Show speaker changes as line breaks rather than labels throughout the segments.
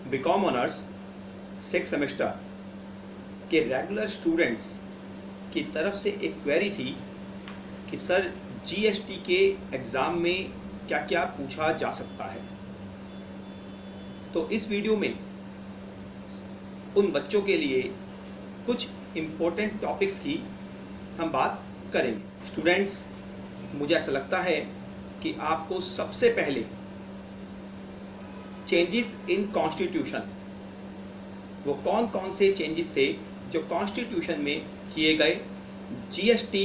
BCom honours 6 semester के regular students की तरफ से एक क्वेरी थी कि सर जीएसटी के एग्ज़ाम में क्या क्या पूछा जा सकता है। तो इस वीडियो में उन बच्चों के लिए कुछ इम्पोर्टेंट टॉपिक्स की हम बात करेंगे। स्टूडेंट्स, मुझे ऐसा लगता है कि आपको सबसे पहले चेंजेस इन कॉन्स्टिट्यूशन, वो कौन कौन से चेंजेस थे जो कॉन्स्टिट्यूशन में किए गए जीएसटी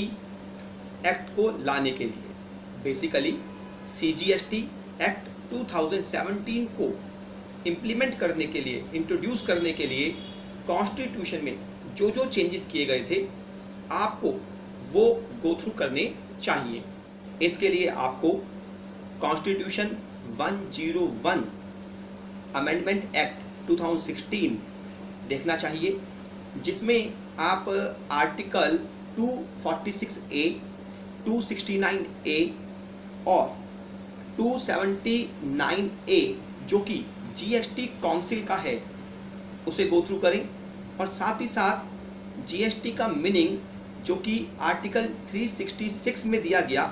एक्ट को लाने के लिए, बेसिकली सीजीएसटी एक्ट 2017 को इम्प्लीमेंट करने के लिए, इंट्रोड्यूस करने के लिए कॉन्स्टिट्यूशन में जो जो चेंजेस किए गए थे आपको वो गो थ्रू करने चाहिए। इसके लिए आपको कॉन्स्टिट्यूशन 101 अमेंडमेंट एक्ट 2016 देखना चाहिए, जिसमें आप आर्टिकल 246A, 269A और 279A जो कि जीएसटी काउंसिल का है उसे गो थ्रू करें, और साथ ही साथ जीएसटी का मीनिंग जो कि आर्टिकल 366 में दिया गया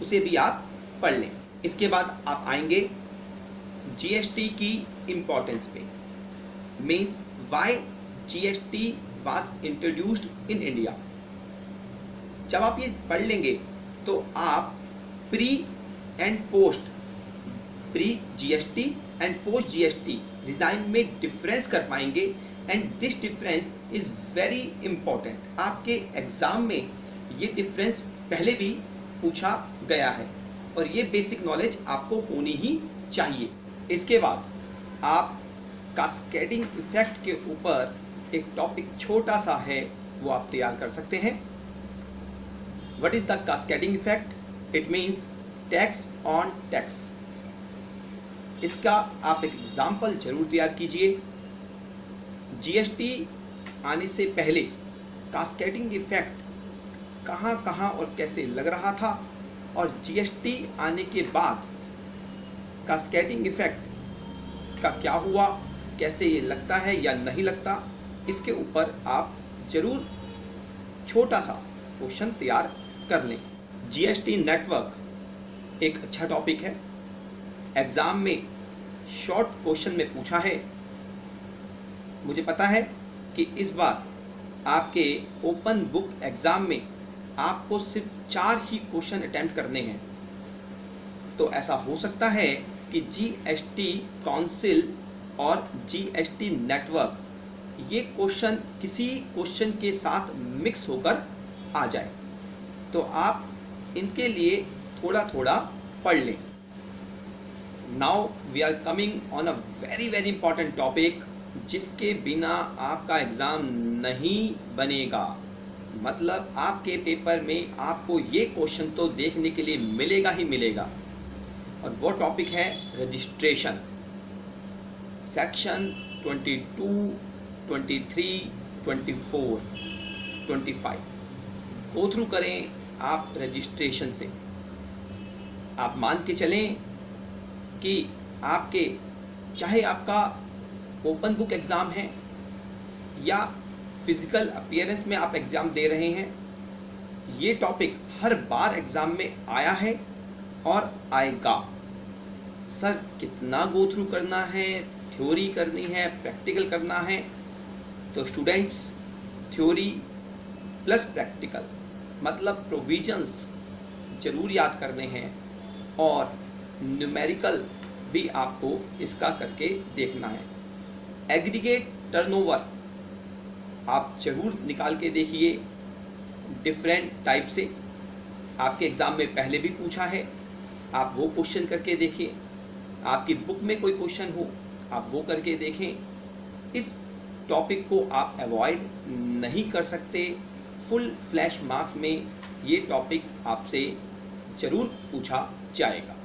उसे भी आप पढ़ लें। इसके बाद आप आएंगे जीएसटी की इम्पोर्टेंस पे, means why GST was introduced in India. जब आप ये पढ़ लेंगे तो आप pre and post, pre GST and post GST design में डिफरेंस कर पाएंगे, and this difference is very important. आपके एग्ज़ाम में ये डिफरेंस पहले भी पूछा गया है और ये बेसिक नॉलेज आपको होनी ही चाहिए। इसके बाद आप कास्केडिंग इफेक्ट के ऊपर एक टॉपिक छोटा सा है वो आप तैयार कर सकते हैं। What is the cascading effect? It means tax on tax. इसका आप एक एग्जाम्पल जरूर तैयार कीजिए। जीएसटी आने से पहले कास्केडिंग इफेक्ट कहाँ कहाँ और कैसे लग रहा था, और जीएसटी आने के बाद कास्केडिंग इफेक्ट का क्या हुआ, कैसे ये लगता है या नहीं लगता, इसके ऊपर आप जरूर छोटा सा क्वेश्चन तैयार कर लें। जीएसटी नेटवर्क एक अच्छा टॉपिक है, एग्ज़ाम में शॉर्ट क्वेश्चन में पूछा है। मुझे पता है कि इस बार आपके ओपन बुक एग्ज़ाम में आपको सिर्फ 4 ही क्वेश्चन अटेम्प्ट करने हैं, तो ऐसा हो सकता है कि जीएसटी काउंसिल और जीएसटी नेटवर्क ये क्वेश्चन किसी क्वेश्चन के साथ मिक्स होकर आ जाए, तो आप इनके लिए थोड़ा थोड़ा पढ़ लें। Now we are coming on a very very important topic, जिसके बिना आपका एग्ज़ाम नहीं बनेगा। मतलब आपके पेपर में आपको ये क्वेश्चन तो देखने के लिए मिलेगा ही मिलेगा, और वो टॉपिक है रजिस्ट्रेशन। सेक्शन 22, 23, 24, 25 गो थ्रू करें आप रजिस्ट्रेशन से। आप मान के चलें कि आपके चाहे आपका ओपन बुक एग्ज़ाम है या फिज़िकल अपीयरेंस में आप एग्ज़ाम दे रहे हैं, ये टॉपिक हर बार एग्ज़ाम में आया है और आएगा। सर कितना गो थ्रू करना है, थ्योरी करनी है, प्रैक्टिकल करना है? तो स्टूडेंट्स, थ्योरी प्लस प्रैक्टिकल मतलब प्रोविजंस ज़रूर याद करने हैं, और न्यूमेरिकल भी आपको इसका करके देखना है। एग्रीगेट टर्नओवर आप ज़रूर निकाल के देखिए डिफरेंट टाइप से, आपके एग्ज़ाम में पहले भी पूछा है, आप वो क्वेश्चन करके देखिए। आपकी बुक में कोई क्वेश्चन हो आप वो करके देखें। इस टॉपिक को आप अवॉइड नहीं कर सकते। फुल फ्लैश मार्क्स में ये टॉपिक आपसे ज़रूर पूछा जाएगा।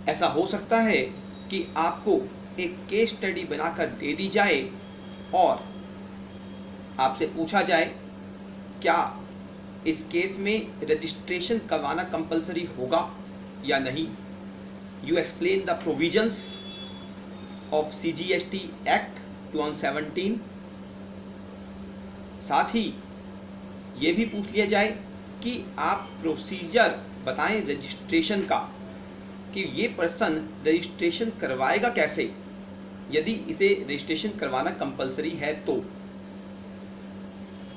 ऐसा हो सकता है कि आपको एक केस स्टडी बनाकर दे दी जाए और आपसे पूछा जाए क्या इस केस में रजिस्ट्रेशन करवाना कंपलसरी होगा या नहीं। You explain the provisions of CGST act 2017। साथ ही ये भी पूछ लिया जाए कि आप प्रोसीजर बताएं रजिस्ट्रेशन का, कि ये पर्सन रजिस्ट्रेशन करवाएगा कैसे यदि इसे रजिस्ट्रेशन करवाना कंपलसरी है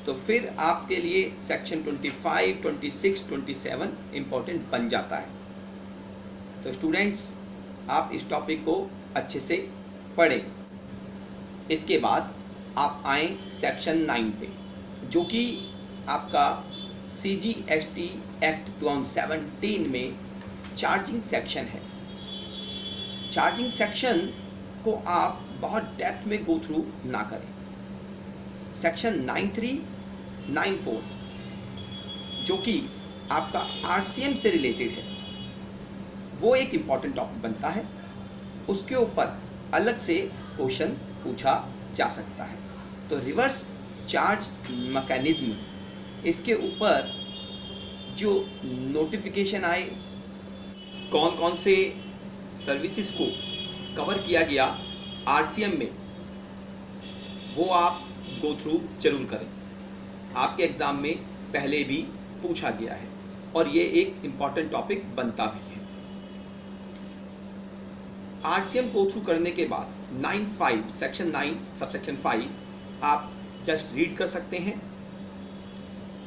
तो फिर आपके लिए सेक्शन 25, 26, 27 इम्पोर्टेंट बन जाता है। तो स्टूडेंट्स, आप इस टॉपिक को अच्छे से पढ़ें। इसके बाद आप आए सेक्शन 9 पे, जो कि आपका CGST एक्ट 2017 में चार्जिंग सेक्शन है। चार्जिंग सेक्शन को आप बहुत डेप्थ में गो थ्रू ना करें। सेक्शन 93, 94 जो कि आपका RCM से रिलेटेड है, वो एक इम्पॉर्टेंट टॉपिक बनता है। उसके ऊपर अलग से क्वेश्चन पूछा जा सकता है। तो रिवर्स चार्ज मैकेनिज्म, इसके ऊपर जो नोटिफिकेशन आए, कौन कौन से सर्विसेज को कवर किया गया RCM में, वो आप गो थ्रू जरूर करें। आपके एग्ज़ाम में पहले भी पूछा गया है और ये एक इम्पॉर्टेंट टॉपिक बनता भी है। RCM गो थ्रू करने के बाद 9(5) सेक्शन 9 सबसेक्शन 5 आप जस्ट रीड कर सकते हैं।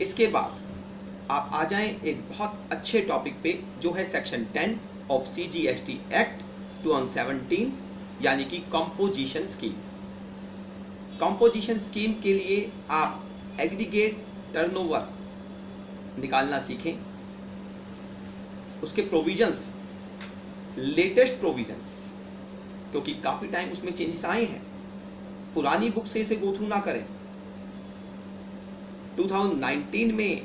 इसके बाद आप आ जाएं एक बहुत अच्छे टॉपिक पे, जो है सेक्शन 10 ऑफ CGST एक्ट 2017, यानी कि कंपोजिशन स्कीम। कंपोजिशन स्कीम के लिए आप एग्रीगेट टर्नओवर निकालना सीखें। उसके प्रोविजंस, लेटेस्ट प्रोविजंस, क्योंकि काफ़ी टाइम उसमें चेंजेस आए हैं, पुरानी बुक से इसे गो थ्रू ना करें। 2019 में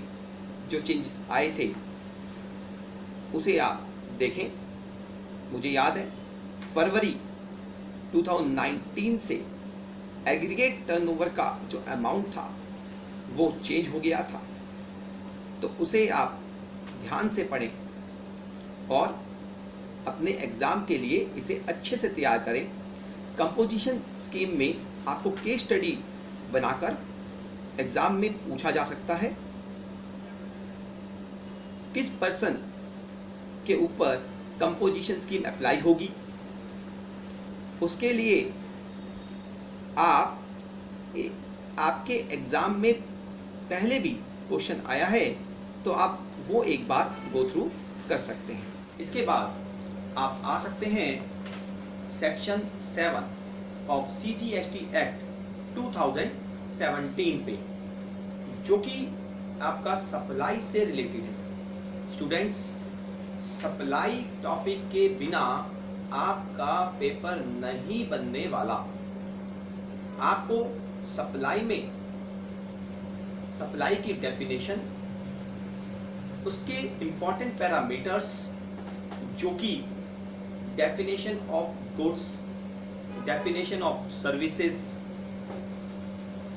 जो चेंजेस आए थे उसे आप देखें। मुझे याद है फरवरी 2019 से एग्रीगेट टर्नओवर का जो अमाउंट था वो चेंज हो गया था, तो उसे आप ध्यान से पढ़ें और अपने एग्ज़ाम के लिए इसे अच्छे से तैयार करें। कंपोजिशन स्कीम में आपको केस स्टडी बनाकर एग्ज़ाम में पूछा जा सकता है किस पर्सन के ऊपर कंपोजिशन स्कीम अप्लाई होगी। उसके लिए आपके एग्ज़ाम में पहले भी क्वेश्चन आया है, तो आप वो एक बार गो थ्रू कर सकते हैं। इसके बाद आप आ सकते हैं सेक्शन 7 ऑफ CGST एक्ट 2017 पे, जो कि आपका सप्लाई से रिलेटेड है। स्टूडेंट्स, सप्लाई टॉपिक के बिना आपका पेपर नहीं बनने वाला। आपको सप्लाई में सप्लाई की डेफिनेशन, उसके इंपॉर्टेंट पैरामीटर्स, जो कि definition of goods, definition of services,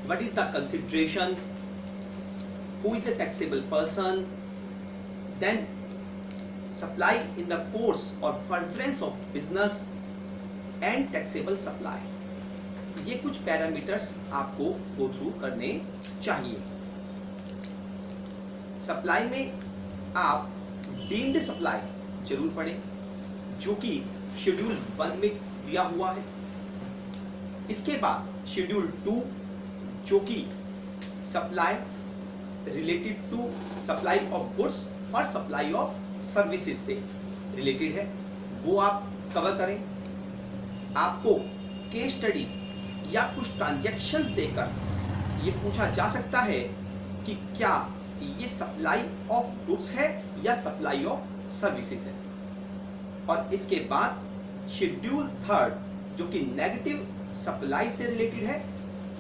what is the consideration, who is a taxable person, then supply in the course or furtherance of business and taxable supply। ये कुछ parameters आपको go through करने चाहिए। Supply में आप deemed supply जरूर पढ़ें, जो कि शेड्यूल 1 में दिया हुआ है। इसके बाद शेड्यूल 2, जो कि supply related to supply of goods और सप्लाई ऑफ सर्विसेज से रिलेटेड है, वो आप कवर करें। आपको केस स्टडी या कुछ ट्रांजैक्शंस देकर ये पूछा जा सकता है कि क्या ये सप्लाई ऑफ गुड्स है या सप्लाई ऑफ सर्विसेज है। और इसके बाद शेड्यूल 3, जो कि नेगेटिव सप्लाई से रिलेटेड है,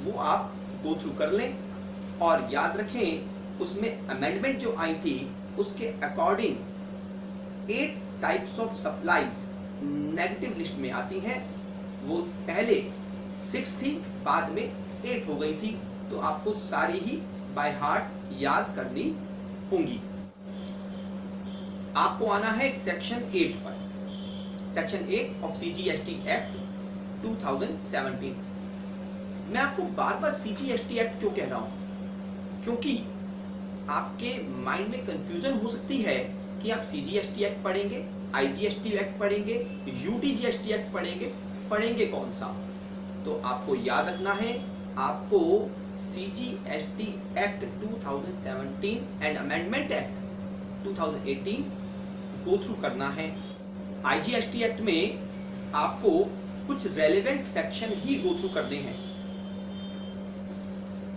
वो आप गो थ्रू कर लें। और याद रखें, उसमें अमेंडमेंट जो आई थी उसके according 8 types of supplies negative list में आती हैं। वो पहले 6 थी, बाद में 8 हो गई थी, तो आपको सारी ही बाय हार्ट याद करनी होंगी। आपको आना है सेक्शन 8 पर। Section 8 of CGST act 2017। मैं आपको बार बार CGST एक्ट क्यों कह रहा हूं? क्योंकि आपके माइंड में कंफ्यूजन हो सकती है कि आप CGST एक्ट पढ़ेंगे, IGST एक्ट पढ़ेंगे, UTGST एक्ट पढ़ेंगे कौन सा? तो आपको याद रखना है, आपको CGST act 2017 and amendment act 2018 go through करना है। IGST एक्ट में आपको कुछ रेलेवेंट सेक्शन ही गो थ्रू करने हैं।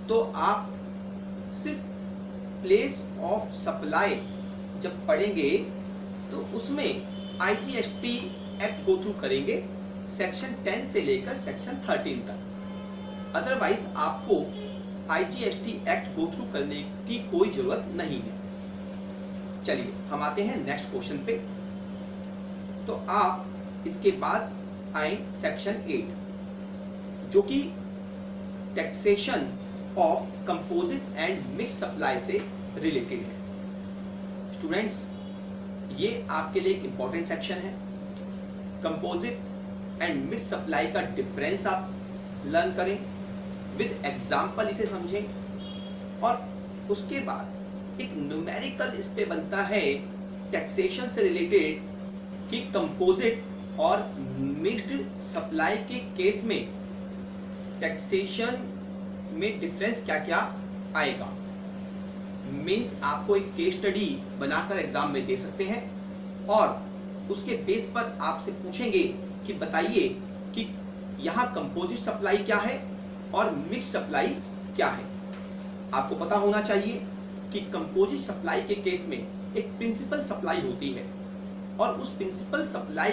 तो आप सिर्फ प्लेस ऑफ सप्लाई जब पढ़ेंगे तो उसमें IGST एक्ट गो थ्रू करेंगे सेक्शन 10 से लेकर सेक्शन 13 तक। अदरवाइज आपको IGST एक्ट गो थ्रू करने की कोई जरूरत नहीं है। चलिए हम आते हैं नेक्स्ट क्वेश्चन पे। तो आप इसके बाद आए सेक्शन 8 जो कि taxation of composite and mix supply से रिलेटेड है। स्टूडेंट्स, ये आपके लिए एक इंपॉर्टेंट सेक्शन है। कंपोजिट एंड मिक्स सप्लाई का डिफरेंस आप लर्न करें, विद एग्जाम्पल इसे समझें, और उसके बाद एक न्यूमेरिकल इस पे बनता है टैक्सेशन से रिलेटेड कि कंपोजिट और मिक्स्ड सप्लाई के केस में टैक्सेशन में डिफरेंस क्या क्या आएगा। मींस आपको एक केस स्टडी बनाकर एग्जाम में दे सकते हैं और उसके बेस पर आपसे पूछेंगे कि बताइए कि यहाँ कंपोजिट सप्लाई क्या है और मिक्स सप्लाई क्या है। आपको पता होना चाहिए कि कंपोजिट सप्लाई के केस में एक प्रिंसिपल सप्लाई होती है और उस प्रिंसिपल सप्लाई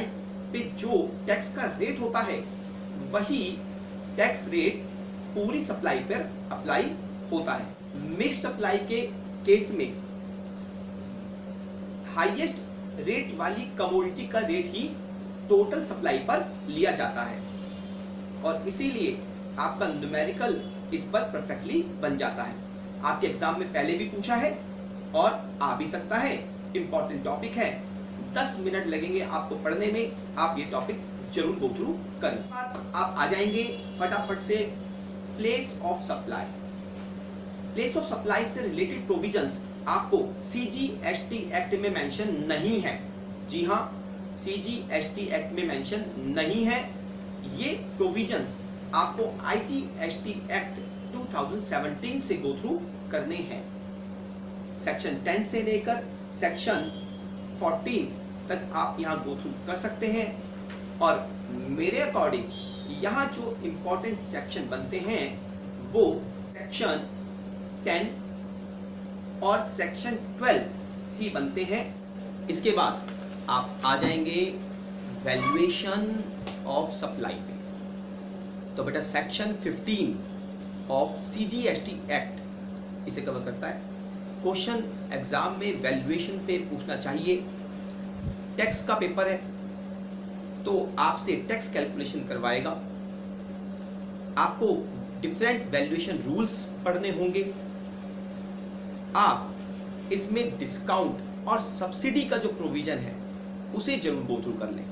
पे जो टैक्स का रेट होता है वही टैक्स रेट पूरी सप्लाई पर अप्लाई होता है। मिक्स सप्लाई के केस में हाईएस्ट रेट वाली कमोडिटी का रेट ही टोटल सप्लाई पर लिया जाता है और इसीलिए आपका न्यूमेरिकल इस पर परफेक्टली बन जाता है। आपके एग्जाम में पहले भी पूछा है और आ भी सकता है। इंपॉर्टेंट टॉपिक है, 10 मिनट लगेंगे आपको पढ़ने में, आप ये टॉपिक जरूर गो थ्रू करें। आप आ जाएंगे फटाफट से place of supply. Place of supply से रिलेटेड प्रोविजंस आपको CGST एक्ट में मेंशन नहीं है। जी हाँ, CGST एक्ट में मेंशन नहीं है। ये प्रोविजंस आपको IGST एक्ट 2017 से गो थ्रू करने हैं। सेक्शन 10 से लेकर सेक्शन 14 तक आप यहाँ गो थ्रू कर सकते हैं और मेरे अकॉर्डिंग यहाँ जो इंपॉर्टेंट सेक्शन बनते हैं वो सेक्शन 10 और सेक्शन 12 ही बनते हैं। इसके बाद आप आ जाएंगे वैल्यूएशन ऑफ सप्लाई पे। तो बेटा सेक्शन 15 ऑफ CGST एक्ट इसे कवर करता है। क्वेश्चन एग्जाम में वैल्यूएशन पे पूछना चाहिए। टैक्स का पेपर है तो आपसे टैक्स कैलकुलेशन करवाएगा, आपको डिफरेंट वैल्यूएशन रूल्स पढ़ने होंगे। आप इसमें डिस्काउंट और सब्सिडी का जो प्रोविजन है उसे जरूर गो थ्रू कर लें।